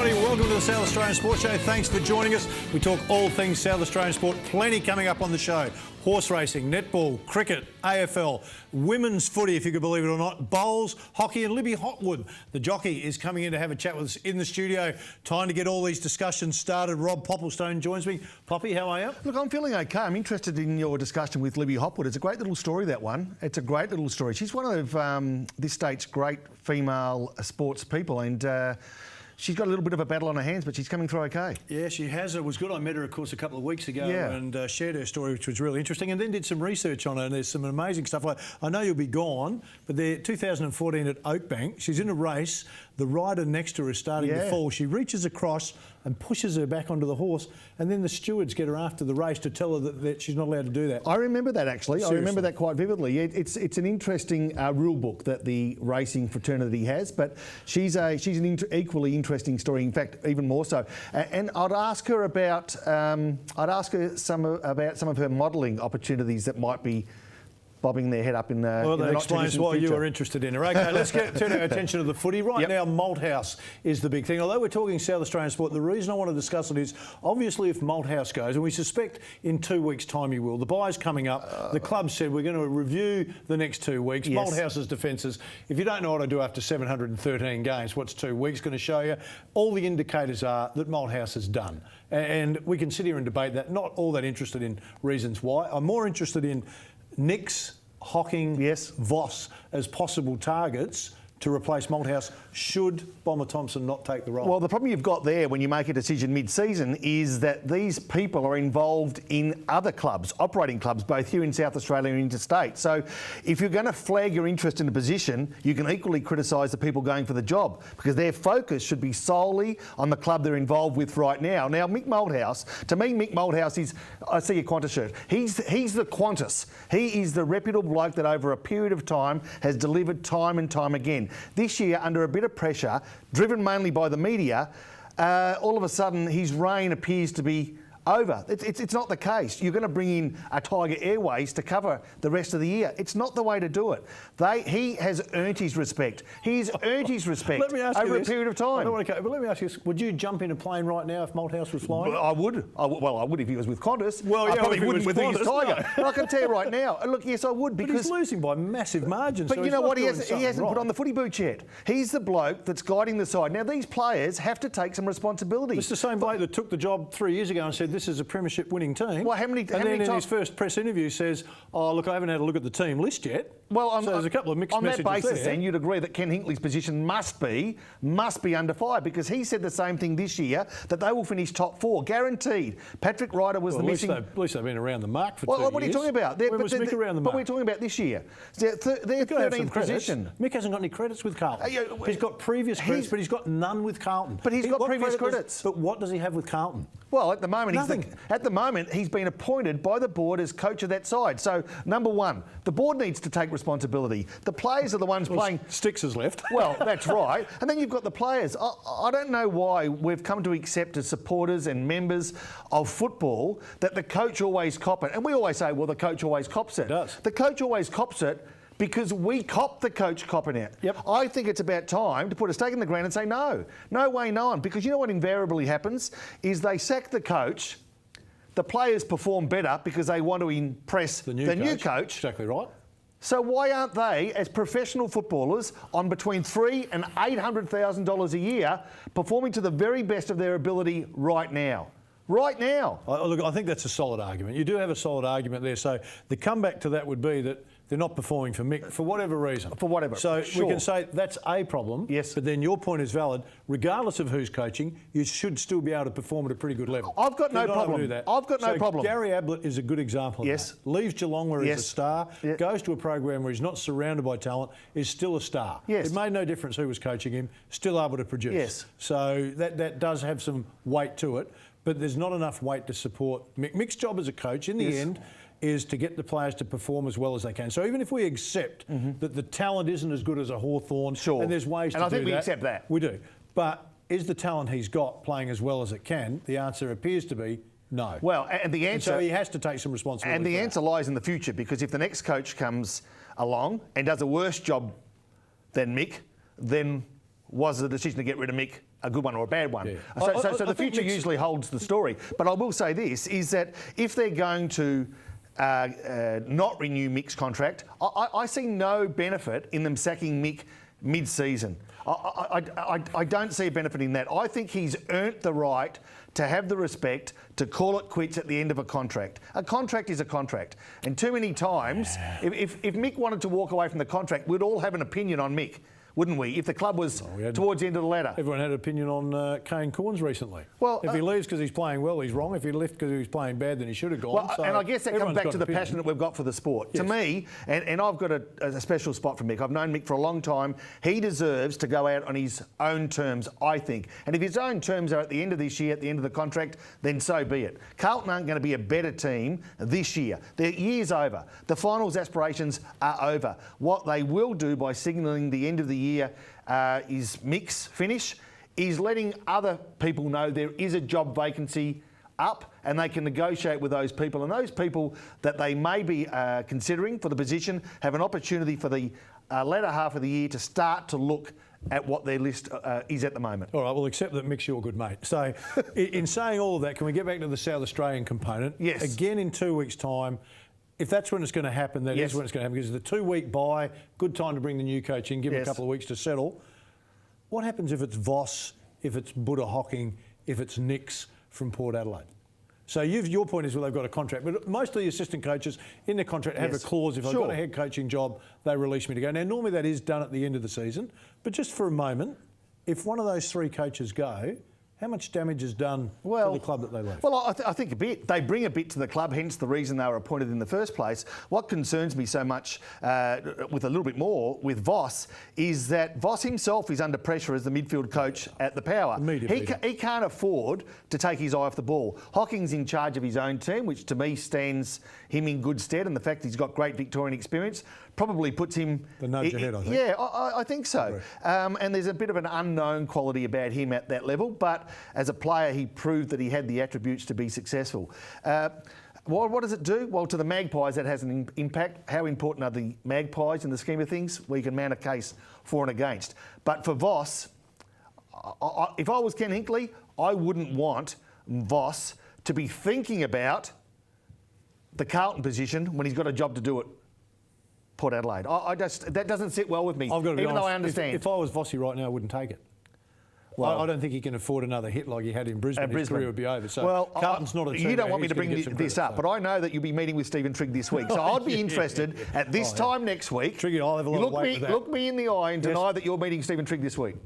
everybody. Welcome to the South Australian Sports Show. Thanks for joining us. We talk all things South Australian sport. Plenty coming up on the show. Horse racing, netball, cricket, AFL, women's footy, if you could believe it or not, bowls, hockey, and Libby Hotwood, the jockey, is coming in to have a chat with us in the studio. Time to get all these discussions started. Rob Popplestone joins me. Poppy, how are you? Look, I'm feeling okay. I'm interested in your discussion with Libby Hotwood. It's a great little story, that one. It's a great little story. She's one of this state's great female sports people, and she's got a little bit of a battle on her hands, but she's coming through okay. Yeah, she has. It was good. I met her, of course, a couple of weeks ago and shared her story, which was really interesting, and then did some research on her, and there's some amazing stuff. I know you'll be gone, but they're 2014 at Oakbank. She's in a race. The rider next to her is starting to fall. She reaches across and pushes her back onto the horse, and then the stewards get her after the race to tell her that she's not allowed to do that. I remember that, actually. Seriously. I remember that quite vividly. It's an interesting rule book that the racing fraternity has, but she's an equally interesting story. In fact, even more so. And I'd ask her about some of her modelling opportunities that might be bobbing their head up in well, that explains why you were interested in her. OK, let's turn our attention to the footy. Right now, Malthouse is the big thing. Although we're talking South Australian sport, the reason I want to discuss it is, obviously, if Malthouse goes, and we suspect in 2 weeks' time he will, the bye's coming up. The club said we're going to review the next 2 weeks. Malthouse's defences, if you don't know what I do after 713 games, what's 2 weeks going to show you? All the indicators are that Malthouse is done. And we can sit here and debate that. Not all that interested in reasons why. I'm more interested in Nix, Hocking, Voss as possible targets to replace Malthouse should Bomber Thompson not take the role. Well, the problem you've got there when you make a decision mid-season is that these people are involved in other clubs, operating clubs, both here in South Australia and interstate. So if you're going to flag your interest in a position, you can equally criticise the people going for the job, because their focus should be solely on the club they're involved with right now. Now, Mick Malthouse, to me, Mick Malthouse is, I see your Qantas shirt, he's the Qantas. He is the reputable bloke that over a period of time has delivered time and time again. This year, under a bit of pressure, driven mainly by the media, all of a sudden his reign appears to be over. It's not the case. You're going to bring in a Tiger Airways to cover the rest of the year. It's not the way to do it. He has earned his respect. He's earned his respect over a period of time. I don't want to go, but let me ask you this. Would you jump in a plane right now if Malthouse was flying? I would. I would if he was with Qantas. Well, yeah, I probably wouldn't with his Tiger. No. But I can tell you right now, look, yes, I would, because... But he's losing by massive margins. But so you know what? He hasn't right. put on the footy boots yet. He's the bloke that's guiding the side. Now, these players have to take some responsibility. It's the same bloke that took the job 3 years ago and said this is a premiership winning team. Well, how many then in his first press interview says, oh, look, I haven't had a look at the team list yet. Well, so there's a couple of mixed messages on that basis, there. then, you'd agree that Ken Hinkley's position must be under fire, because he said the same thing this year, that they will finish top 4, guaranteed. Patrick Ryder was the missing... At least they've been around the mark for 2 years. What are you talking about? When was Mick around the mark? But we're talking about this year. They're 13th position. Mick hasn't got any credits with Carlton. He's got previous credits, but he's got none with Carlton. But he's got previous credits. But what does he have with Carlton? Well, at the moment, he's been appointed by the board as coach of that side. So, number one, the board needs to take responsibility. The players are the ones playing... Sticks has left. Well, that's right. And then you've got the players. I don't know why we've come to accept as supporters and members of football that the coach always cop it. And we always say, well, the coach always cops it. He does. The coach always cops it because we cop the coach copping it. Yep. I think it's about time to put a stake in the ground and say no. No way, no one. Because you know what invariably happens is they sack the coach, the players perform better because they want to impress the new coach. Exactly right. So why aren't they, as professional footballers, on between $300,000 and $800,000 a year, performing to the very best of their ability right now? Right now. Look, I think that's a solid argument. You do have a solid argument there. So the comeback to that would be that they're not performing for Mick for whatever reason. For whatever. So we can say that's a problem. Yes. But then your point is valid. Regardless of who's coaching, you should still be able to perform at a pretty good level. I've got no problem. I've got no problem. Gary Ablett is a good example of that. Leaves Geelong where he's a star, goes to a program where he's not surrounded by talent, is still a star. Yes. It made no difference who was coaching him, still able to produce. Yes. So that does have some weight to it, but there's not enough weight to support Mick. Mick's job as a coach, in the end, is to get the players to perform as well as they can. So even if we accept that the talent isn't as good as a Hawthorn, and there's ways to do that. And I think we accept that. We do. But is the talent he's got playing as well as it can? The answer appears to be no. Well, and the answer... And so he has to take some responsibility. And the answer lies in the future, because if the next coach comes along and does a worse job than Mick, then was the decision to get rid of Mick a good one or a bad one. Yeah. So I the think future usually holds the story. But I will say this, is that if they're going to not renew Mick's contract, I see no benefit in them sacking Mick mid-season. I don't see a benefit in that. I think he's earned the right to have the respect to call it quits at the end of a contract. A contract is a contract. And too many times, if Mick wanted to walk away from the contract, we'd all have an opinion on Mick, wouldn't we? If the club was towards the end of the ladder. Everyone had an opinion on Kane Corns recently. Well, if he leaves because he's playing well, he's wrong. If he left because he was playing bad, then he should have gone. Well, so and I guess that comes back to the passion that we've got for the sport. Yes. To me, and I've got a special spot for Mick. I've known Mick for a long time. He deserves to go out on his own terms, I think. And if his own terms are at the end of this year, at the end of the contract, then so be it. Carlton aren't going to be a better team this year. Their year's over. The finals aspirations are over. What they will do by signalling the end of the year is Mick's finish, is letting other people know there is a job vacancy up and they can negotiate with those people. And those people that they may be considering for the position have an opportunity for the latter half of the year to start to look at what their list is at the moment. All right, well, accept that Mick's your good mate. So in saying all of that, can we get back to the South Australian component? Yes. Again, in 2 weeks' time, if that's when it's going to happen, that is when it's going to happen, because the 2 week bye, good time to bring the new coach in, give him a couple of weeks to settle. What happens if it's Voss, if it's Buddha Hocking, if it's Nix from Port Adelaide? So your point is, well, they've got a contract, but most of the assistant coaches in their contract have a clause, if I've got a head coaching job, they release me to go. Now, normally that is done at the end of the season, but just for a moment, if one of those three coaches go, how much damage is done to the club that they leave? Well, I think a bit. They bring a bit to the club, hence the reason they were appointed in the first place. What concerns me so much, with a little bit more, with Voss, is that Voss himself is under pressure as the midfield coach at the Power. He can't afford to take his eye off the ball. Hocking's in charge of his own team, which to me stands him in good stead, and the fact he's got great Victorian experience probably puts him... The nudge ahead, I think. Yeah, I think so. And there's a bit of an unknown quality about him at that level, but as a player, he proved that he had the attributes to be successful. What does it do? Well, to the Magpies, that has an impact. How important are the Magpies in the scheme of things? We can mount a case for and against. But for Voss, if I was Ken Hinkley, I wouldn't want Voss to be thinking about the Carlton position when he's got a job to do at Port Adelaide. That doesn't sit well with me, I've got to be even honest, though I understand. If I was Vossi right now, I wouldn't take it. Well, I don't think he can afford another hit like he had in Brisbane. His career would be over. So Carlton's not a team. You don't want me to bring this up, but I know that you'll be meeting with Stephen Trigg this week. So I'd be interested at this time next week. Triggy, I'll have a lot of weight with that. Look me in the eye and deny that you're meeting Stephen Trigg this week.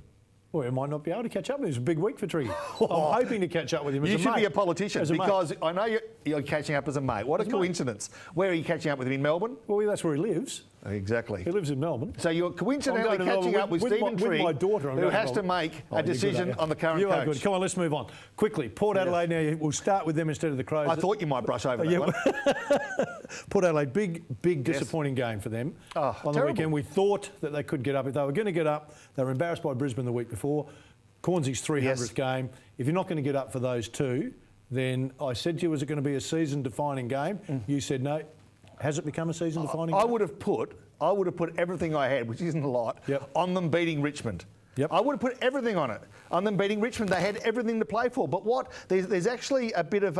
Well, I might not be able to catch up with him. It's a big week for Triggy. I'm hoping to catch up with him as a mate. You should be a politician because I know you're catching up as a mate. What a coincidence. Where are you catching up with him? In Melbourne? Well, that's where he lives. Exactly. He lives in Melbourne. So you're coincidentally catching up with Stephen Trigg, my daughter, who has to make a decision on the current coach. You are good. Come on, let's move on. Quickly, Port Adelaide now, we'll start with them instead of the Crows. I thought you might brush over that one. Port Adelaide, big disappointing game for them. On the weekend, we thought that they could get up. If they were going to get up, they were embarrassed by Brisbane the week before. Cornsy's 300th game. If you're not going to get up for those two, then I said to you, was it going to be a season-defining game? You said no. Has it become a season-defining game? I would have put everything I had, which isn't a lot, on them beating Richmond. I would have put everything on it. On them beating Richmond, they had everything to play for. But there's actually a bit of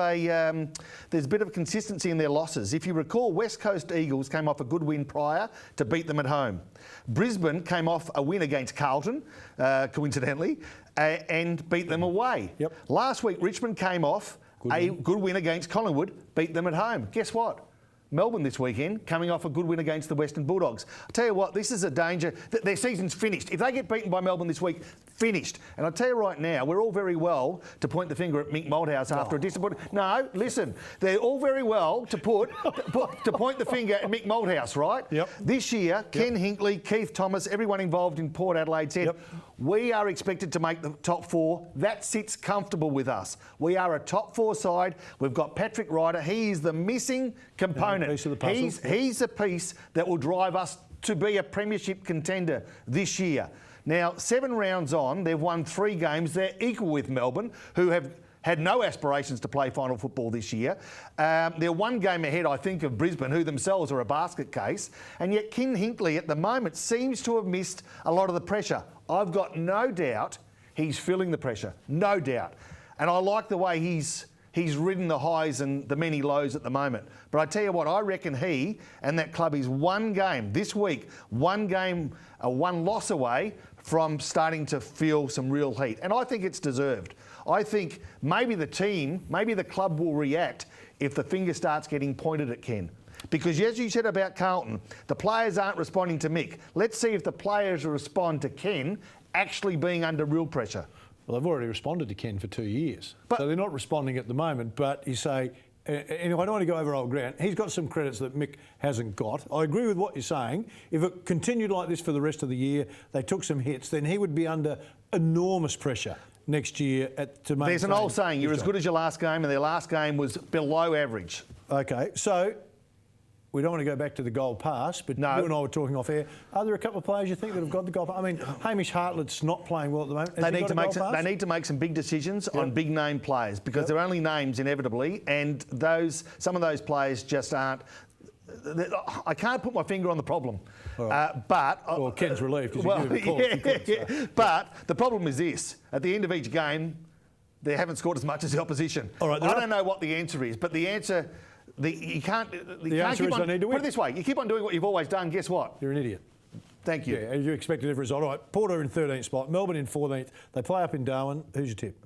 consistency in their losses. If you recall, West Coast Eagles came off a good win prior to beat them at home. Brisbane came off a win against Carlton, coincidentally, and beat them away. Last week, Richmond came off a good win against Collingwood, beat them at home. Guess what? Melbourne this weekend, coming off a good win against the Western Bulldogs. I'll tell you what, this is a danger. Their season's finished. If they get beaten by Melbourne this week, finished. And I'll tell you right now, we're all very well to point the finger at Mick Malthouse after a disappointing... No, listen, they're all very well to point the finger at Mick Malthouse, right? This year, Ken Hinkley, Keith Thomas, everyone involved in Port Adelaide said, we are expected to make the top four. That sits comfortable with us. We are a top four side. We've got Patrick Ryder. He is the missing component. Piece of the puzzle. He's the piece that will drive us to be a premiership contender this year. Now, 7 rounds on, they've won 3 games. They're equal with Melbourne, who have had no aspirations to play final football this year. They're 1 game ahead, I think, of Brisbane, who themselves are a basket case. And yet Ken Hinkley, at the moment, seems to have missed a lot of the pressure. I've got no doubt He's feeling the pressure, no doubt. And I like the way he's ridden the highs and the many lows at the moment. But I tell you what, I reckon he and that club is one game this week, one loss away from starting to feel some real heat. And I think it's deserved. I think maybe the club will react if the finger starts getting pointed at Ken. Because as you said about Carlton, the players aren't responding to Mick. Let's see if the players respond to Ken actually being under real pressure. Well, they've already responded to Ken for 2 years. So they're not responding at the moment, but you say, and I don't want to go over old ground, he's got some credits that Mick hasn't got. I agree with what you're saying. If it continued like this for the rest of the year, they took some hits, then he would be under enormous pressure next year to maintain. There's an old saying, you're as good as your last game, and their last game was below average. Okay, so we don't want to go back to the goal pass, but you and I were talking off air. Are there a couple of players you think that have got the goal pass? I mean, Hamish Hartlett's not playing well at the moment. They need to make some big decisions on big name players because they're only names inevitably, and some of those players just aren't. I can't put my finger on the problem, well, Ken's relieved. But the problem is this: at the end of each game, they haven't scored as much as the opposition. All right, I don't know what the answer is, but the answer. You can't keep on, they need to win. Put it this way, you keep on doing what you've always done, guess what? You're an idiot. Thank you. Yeah, you expect a different result. All right, Porter in 13th spot, Melbourne in 14th. They play up in Darwin. Who's your tip?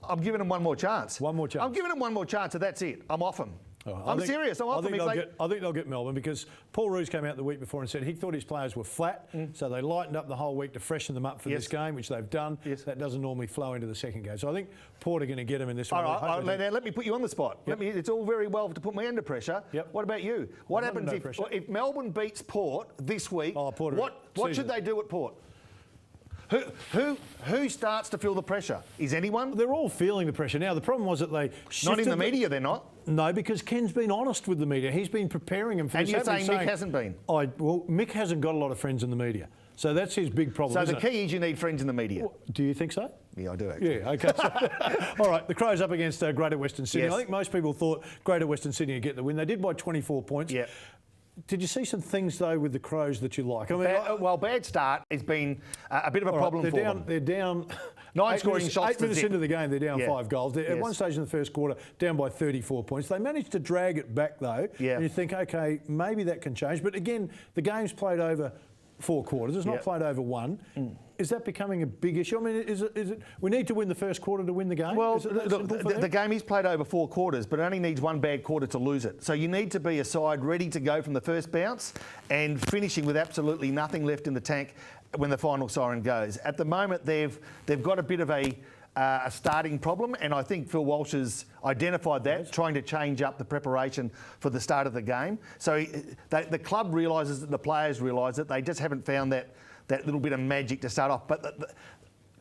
I'm giving them one more chance. One more chance. I'm giving them one more chance, and that's it. I'm off them. I'm serious. I'm off them. I think they'll get Melbourne because Paul Roos came out the week before and said he thought his players were flat, so they lightened up the whole week to freshen them up for this game, which they've done. That doesn't normally flow into the second game. So I think Porter are going to get them in this one. All right, now let me put you on the spot. It's all very well to put me under pressure. What about you? What happens if Melbourne beats Port this week? What should they do at Port? Who starts to feel the pressure? Is anyone? They're all feeling the pressure. Now, the problem was that they shifted. Not in the media, they're not. No, because Ken's been honest with the media. He's been preparing them for this. And you're saying Mick hasn't been? Well, Mick hasn't got a lot of friends in the media. So that's his big problem. So the key is you need friends in the media. Well, do you think so? Yeah, I do actually. Yeah, okay. All right, the Crows up against Greater Western Sydney. Yes. I think most people thought Greater Western Sydney would get the win. They did by 24 points. Yeah. Did you see some things, though, with the Crows that you like? I mean, bad start has been a bit of a problem for them. They're down 9 scoring shots. 8 minutes into the game, they're down 5 goals. They're at one stage in the first quarter, down by 34 points. They managed to drag it back, though. And you think, OK, maybe that can change. But again, the game's played over 4 quarters. It's not played over 1. Is that becoming a big issue? I mean, is it? We need to win the first quarter to win the game? Well, the game is played over 4 quarters, but it only needs 1 bad quarter to lose it. So you need to be a side ready to go from the first bounce and finishing with absolutely nothing left in the tank when the final siren goes. At the moment, they've got a bit of a starting problem, and I think Phil Walsh has identified that, trying to change up the preparation for the start of the game. So the club realises it, the players realise it. They just haven't found that little bit of magic to start off. But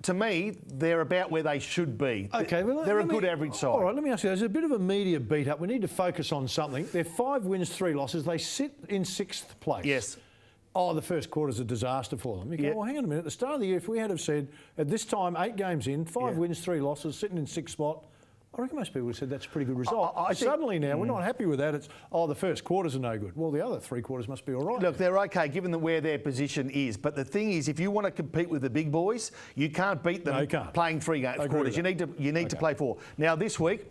to me, they're about where they should be. Okay, well, they're a good average side. All right, let me ask you, there's a bit of a media beat up. We need to focus on something. They're 5 wins, 3 losses. They sit in 6th place. Yes. Oh, the first quarter's a disaster for them. You go, well, hang on a minute. At the start of the year, if we had have said, at this time, 8 games in, 5 wins, 3 losses, sitting in 6th spot, I reckon most people would have said that's a pretty good result. Suddenly now, we're not happy with that. It's, the first quarters are no good. Well, the other 3 quarters must be all right. Look, they're okay given where their position is. But the thing is, if you want to compete with the big boys, you can't beat them playing 3 quarters. You need to play 4. Now, this week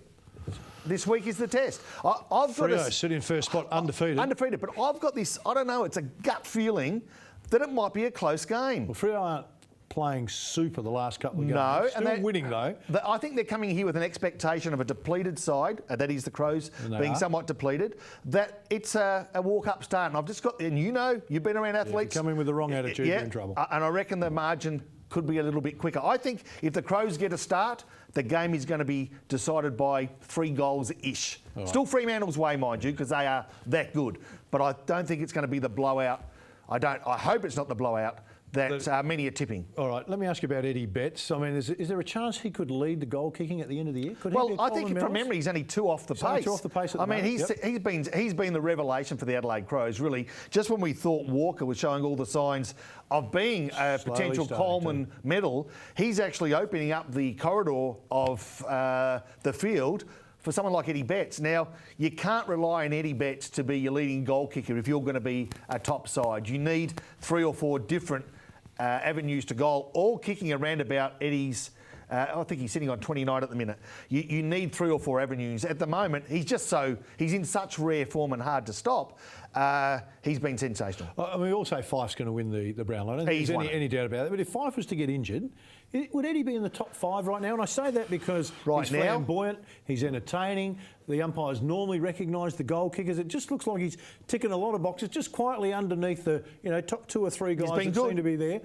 is the test. I've got Freo sitting in first spot, undefeated. Undefeated, but I've got this, I don't know, it's a gut feeling that it might be a close game. Well, Freo aren't playing super the last couple of games. No. Still and winning, though. I think they're coming here with an expectation of a depleted side, that is the Crows being somewhat depleted, that it's a walk-up start. And I've just got, and you've been around athletes. If you come in with the wrong attitude, you're in trouble. And I reckon the margin could be a little bit quicker. I think if the Crows get a start, the game is going to be decided by 3 goals-ish. Right. Still Fremantle's way, mind you, because they are that good. But I don't think it's going to be the blowout. I hope it's not the blowout that many are tipping. All right, let me ask you about Eddie Betts. I mean, is there a chance he could lead the goal kicking at the end of the year? Well, I think from memory he's only 2 off the pace. 2 off the pace at the moment. He's been the revelation for the Adelaide Crows, really. Just when we thought Walker was showing all the signs of being a potential Coleman medal, he's actually opening up the corridor of the field for someone like Eddie Betts. Now, you can't rely on Eddie Betts to be your leading goal kicker if you're going to be a top side. You need 3 or 4 different avenues to goal, all kicking around about Eddie's. I think he's sitting on 29 at the minute. You need 3 or 4 avenues. At the moment, he's in such rare form and hard to stop. He's been sensational. I mean, we all say Fyfe's going to win the Brownlow. I don't think there's any doubt about that. But if Fyfe was to get injured, would Eddie be in the top 5 right now? And I say that because he's flamboyant, he's entertaining. The umpires normally recognise the goal kickers. It just looks like he's ticking a lot of boxes, just quietly underneath the top 2 or 3 guys that seem to be there.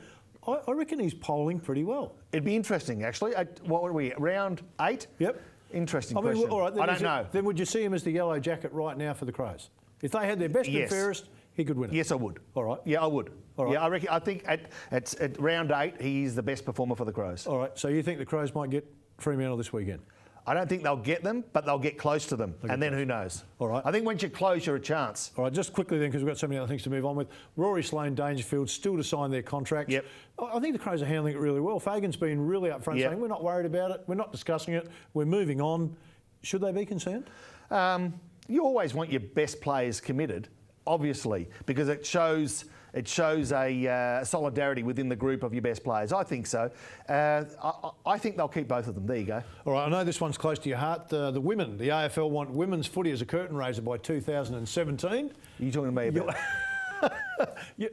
I reckon he's polling pretty well. It'd be interesting, actually. What are we, round 8? Yep. Interesting question. All right, I don't know. Then would you see him as the yellow jacket right now for the Crows? If they had their best and fairest, he could win it. Yes, I would. All right. Yeah, I would. All right. Yeah, I think at round 8, he's the best performer for the Crows. All right, so you think the Crows might get Fremantle this weekend? I don't think they'll get them, but they'll get close to them, and then who knows? All right. I think once you're close, you're a chance. All right, just quickly then, because we've got so many other things to move on with. Rory Sloane, Dangerfield, still to sign their contracts. Yep. I think the Crows are handling it really well. Fagan's been really upfront saying, we're not worried about it, we're not discussing it, we're moving on. Should they be concerned? You always want your best players committed, obviously, because it shows a solidarity within the group of your best players. I think so. I think they'll keep both of them. There you go. All right, I know this one's close to your heart. The women, the AFL want women's footy as a curtain raiser by 2017. Are you talking to me about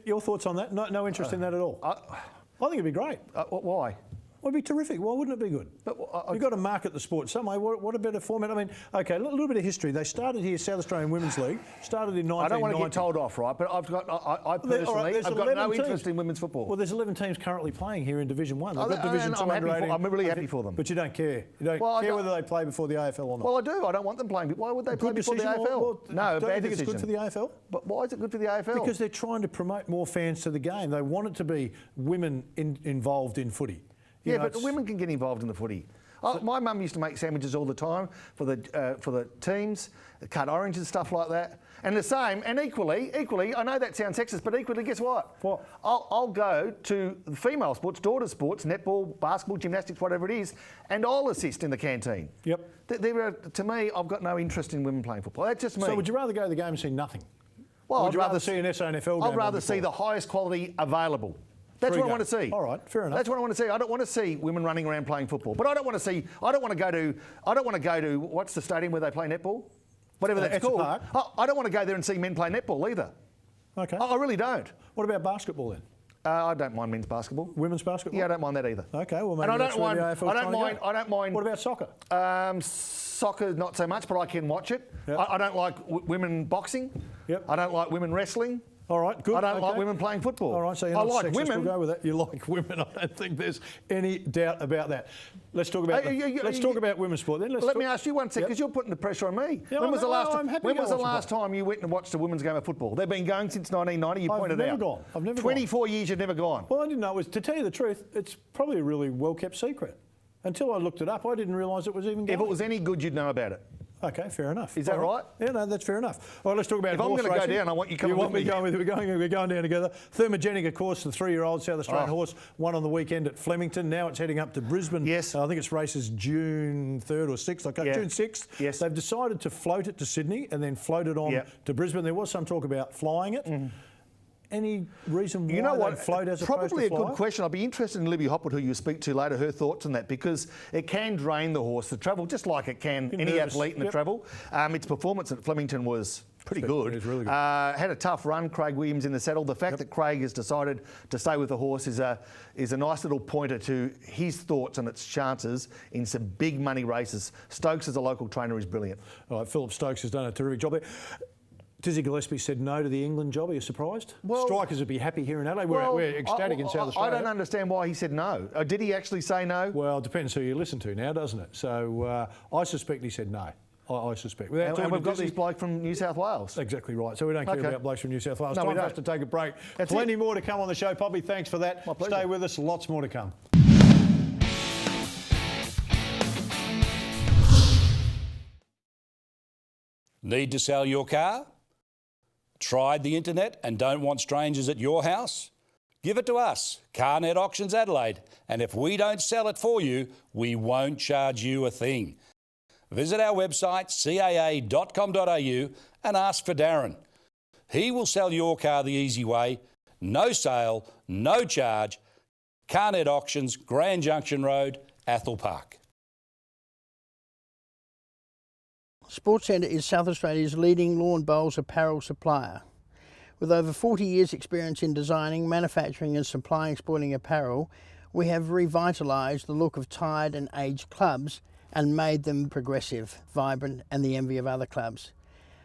your thoughts on that? No interest in that at all? I think it'd be great. Why? Well, it'd be terrific. Why wouldn't it be good? But you've got to market the sport some way. What a better format. I mean, OK, a little bit of history. They started here, South Australian Women's League, started in 1990. I don't want to get told off, right? But I personally, I've got no interest in women's football. Well, there's 11 teams currently playing here in Division 1. They've got Division 2 I'm really happy for them. But you don't care. You don't care whether they play before the AFL or not. Well, I do. I don't want them playing. Why would they play before the AFL? No, don't you think it's good for the AFL? But why is it good for the AFL? Because they're trying to promote more fans to the game. They want it to be women involved in footy. Yeah, but the women can get involved in the footy. My mum used to make sandwiches all the time for the teams, cut orange and stuff like that. And the same, and equally, I know that sounds sexist, but equally, guess what? What? I'll go to the female sports, daughter sports, netball, basketball, gymnastics, whatever it is, and I'll assist in the canteen. Yep. To me, I've got no interest in women playing football. That's just me. So would you rather go to the game and see nothing? Well, or would you rather see an SANFL game? I'd rather see the highest quality available. That's what I want to see. All right, fair enough. That's what I want to see. I don't want to see women running around playing football. But I don't want to go to what's the stadium where they play netball? Whatever that's called. Park. I don't want to go there and see men play netball either. Okay. I really don't. What about basketball then? I don't mind men's basketball. Women's basketball? Yeah, I don't mind that either. Okay, well maybe I don't mind. What about soccer? Soccer, not so much, but I can watch it. Yep. I don't like women boxing. Yep. I don't like women wrestling. All right, good. I don't like women playing football. All right, so you're not like sexist. women. We'll go with that. You like women. I don't think there's any doubt about that. Let's talk about talk about women's sport then. Let me ask you one second, because you're putting the pressure on me. Yeah, when was the last time you went and watched a women's game of football? They've been going since 1990. You pointed out. I've never gone. 24 years you've never gone. Well, I didn't know it was. To tell you the truth, it's probably a really well-kept secret. Until I looked it up, I didn't realise it was even going. If it was any good, you'd know about it. Okay, fair enough. Is that right? Yeah, no, that's fair enough. All right, let's talk about horse racing. If I'm going to go down, I want you coming with me. We're going down together. Thermogenic, of course, the 3-year-old South Australian horse, won on the weekend at Flemington. Now it's heading up to Brisbane. Yes. I think its races June 3rd or 6th. June 6th. Yes. They've decided to float it to Sydney and then float it on to Brisbane. There was some talk about flying it. Any reason why they float as opposed to fly? Probably a good question. I'd be interested in Libby Hopwood, who you speak to later, her thoughts on that, because it can drain the horse, the travel, just like it can any athlete in the travel. Its performance at Flemington was pretty good. It was really good. Had a tough run, Craig Williams in the saddle. The fact that Craig has decided to stay with the horse is a nice little pointer to his thoughts on its chances in some big money races. Stokes as a local trainer is brilliant. All right, Philip Stokes has done a terrific job there. Dizzy Gillespie said no to the England job. Are you surprised? Well, strikers would be happy here in Adelaide. We're ecstatic in South Australia. I don't understand why he said no. Did he actually say no? Well, it depends who you listen to now, doesn't it? So I suspect he said no. I suspect. And we've got this bloke from New South Wales. Exactly right. So we don't care about blokes from New South Wales. Time for us to take a break. That's Plenty more to come on the show, Poppy. Thanks for that. My pleasure. Stay with us. Lots more to come. Need to sell your car? Tried the internet and don't want strangers at your house? Give it to us, CarNet Auctions Adelaide, and if we don't sell it for you, we won't charge you a thing. Visit our website, caa.com.au, and ask for Darren. He will sell your car the easy way, no sale, no charge, Carnet Auctions, Grand Junction Road, Athol Park. Sports Centre is South Australia's leading lawn bowls apparel supplier. With over 40 years' experience in designing, manufacturing and supplying sporting apparel, we have revitalised the look of tired and aged clubs and made them progressive, vibrant and the envy of other clubs.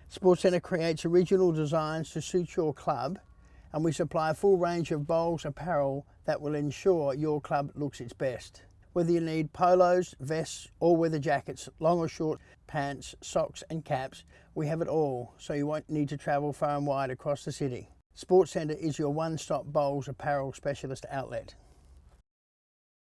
Sports Centre creates original designs to suit your club, and we supply a full range of bowls apparel that will ensure your club looks its best. Whether you need polos, vests, all-weather jackets, long or short pants, socks and caps, we have it all, so you won't need to travel far and wide across the city. Sports Centre is your one-stop bowls apparel specialist outlet.